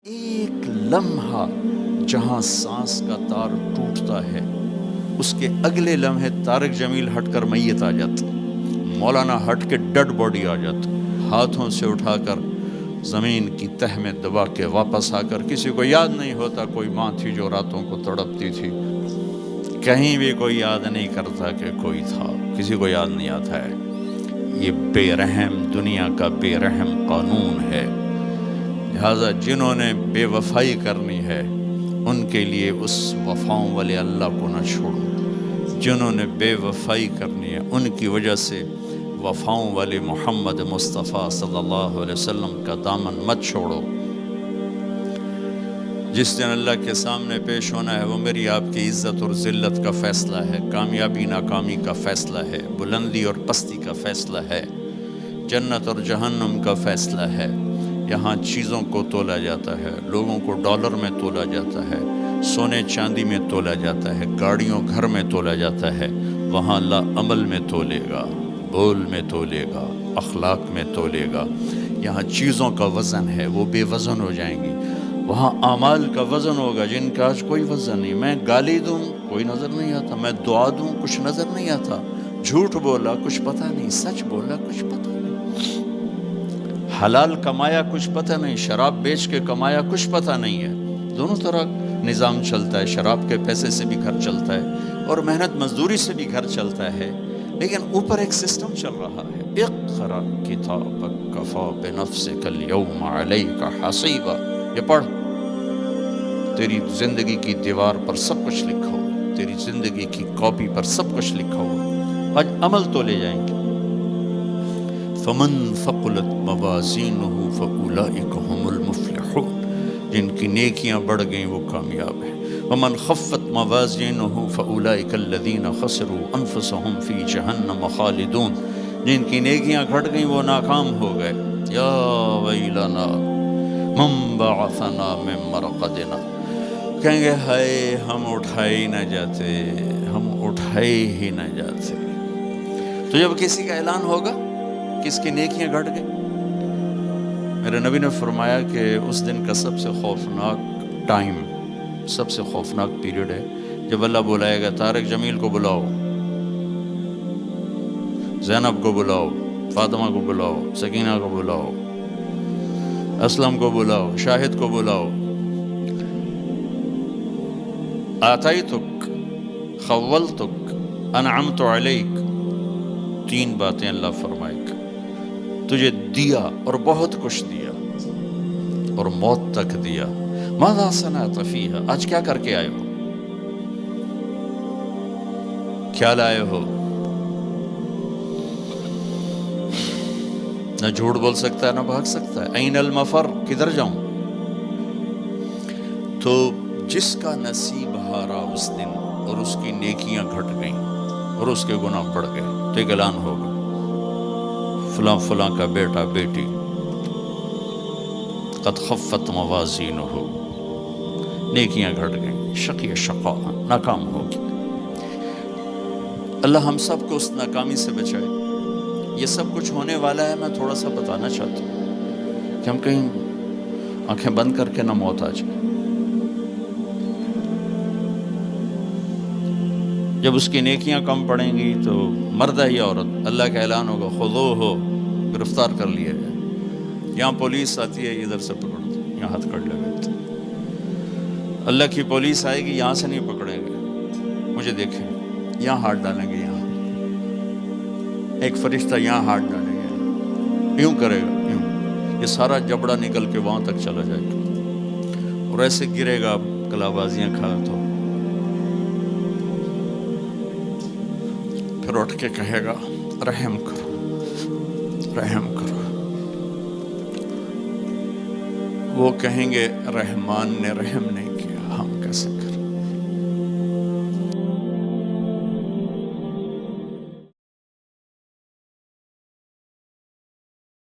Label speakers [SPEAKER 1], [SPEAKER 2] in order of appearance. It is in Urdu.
[SPEAKER 1] ایک لمحہ جہاں سانس کا تار ٹوٹتا ہے اس کے اگلے لمحے طارق جمیل ہٹ کر میت آ جاتا، مولانا ہٹ کے ڈیڈ باڈی آ جاتا، ہاتھوں سے اٹھا کر زمین کی تہ میں دبا کے واپس آ کر کسی کو یاد نہیں ہوتا کوئی ماں تھی جو راتوں کو تڑپتی تھی، کہیں بھی کوئی یاد نہیں کرتا کہ کوئی تھا، کسی کو یاد نہیں آتا ہے۔ یہ بے رحم دنیا کا بے رحم قانون ہے، لہٰذا جنہوں نے بے وفائی کرنی ہے ان کے لیے اس وفاؤں والے اللہ کو نہ چھوڑو، جنہوں نے بے وفائی کرنی ہے ان کی وجہ سے وفاؤں والے محمد مصطفیٰ صلی اللہ علیہ وسلم کا دامن مت چھوڑو۔ جس دن اللہ کے سامنے پیش ہونا ہے وہ میری آپ کی عزت اور ذلت کا فیصلہ ہے، کامیابی ناکامی کا فیصلہ ہے، بلندی اور پستی کا فیصلہ ہے، جنت اور جہنم کا فیصلہ ہے۔ یہاں چیزوں کو تولا جاتا ہے، لوگوں کو ڈالر میں تولا جاتا ہے، سونے چاندی میں تولا جاتا ہے، گاڑیوں گھر میں تولا جاتا ہے، وہاں اللہ عمل میں تولے گا، بول میں تولے گا، اخلاق میں تولے گا۔ یہاں چیزوں کا وزن ہے وہ بے وزن ہو جائیں گی، وہاں اعمال کا وزن ہوگا جن کا آج کوئی وزن نہیں۔ میں گالی دوں کوئی نظر نہیں آتا، میں دعا دوں کچھ نظر نہیں آتا، جھوٹ بولا کچھ پتہ نہیں، سچ بولا کچھ پتہ نہیں، حلال کمایا کچھ پتہ نہیں، شراب بیچ کے کمایا کچھ پتہ نہیں ہے۔ دونوں طرح نظام چلتا ہے، شراب کے پیسے سے بھی گھر چلتا ہے اور محنت مزدوری سے بھی گھر چلتا ہے، لیکن اوپر ایک سسٹم چل رہا ہے۔ اقرأ کتابک کفی بنفسک اليوم علیک حسیبا، یہ پڑھ، تیری زندگی کی دیوار پر سب کچھ لکھا ہوا، تیری زندگی کی کاپی پر سب کچھ لکھا ہوا، آج عمل تو لے جائیں گے۔ فمن ثقلت موازینہ فاولئک هم المفلحون، جن کی نیکیاں بڑھ گئیں وہ کامیاب ہیں۔ ومن خفت موازینہ فاولئک الذین خسروا انفسهم فی جہنم خالدون، جن کی نیکیاں گھٹ گئیں وہ ناکام ہو گئے۔ یا ویلنا من بعثنا من مرقدنا، کہیں گے ہائے ہم اٹھائے ہی نہ جاتے، ہم اٹھائے ہی نہ جاتے۔ تو جب کسی کا اعلان ہوگا کس کی نیکیاں گھٹ گئیں، میرے نبی نے فرمایا کہ اس دن کا سب سے خوفناک ٹائم، سب سے خوفناک پیریڈ ہے جب اللہ بلائے گا طارق جمیل کو بلاؤ، زینب کو بلاؤ، فاطمہ کو بلاؤ، سکینہ کو بلاؤ، اسلم کو بلاؤ، شاہد کو بلاؤ، آتیتک خولتک انعمت علیک، تین باتیں اللہ فرمائے گا، تجھے دیا اور بہت کچھ دیا اور موت تک دیا۔ ماذا صنعت فیہا، آج کیا کر کے آئے ہو، کیا لائے ہو؟ نہ جھوٹ بول سکتا ہے نہ بھاگ سکتا ہے۔ این المفر، کدھر جاؤں؟ تو جس کا نصیب ہارا اس دن اور اس کی نیکیاں گھٹ گئیں اور اس کے گناہ بڑھ گئے تو ایک اعلان ہوگا، فلاں فلاں کا بیٹا بیٹی قد خفت موازینہ، نیکیاں گھٹ گئیں، شقی شقا، ناکام ہوگی۔ اللہ ہم سب کو اس ناکامی سے بچائے۔ یہ سب کچھ ہونے والا ہے، میں تھوڑا سا بتانا چاہتا ہوں کہ ہم کہیں آنکھیں بند کر کے نہ موت آ جائے۔ جب اس کی نیکیاں کم پڑیں گی تو مرد ہے یا عورت، اللہ کا اعلان ہوگا خذوہ، گرفتار کر لیا جائے۔ یہاں پولیس آتی ہے ادھر سے پکڑتی، یہاں ہتھ کڑ لگاتی، اللہ کی پولیس آئے گی یہاں سے نہیں پکڑیں گے، مجھے دیکھیں یہاں ہاتھ ڈالیں گے، یہاں ایک فرشتہ یہاں ہاتھ ڈالیں گے، یوں کرے گا، یوں، یہ سارا جبڑا نکل کے وہاں تک چلا جائے گا اور ایسے گرے گا کلا بازیاں کھا تو پھر اٹھ کے کہے گا رحم کرو، رحم کرو۔ وہ کہیں گے رحمان نے رحم نہیں کیا، ہم کیسے کریں؟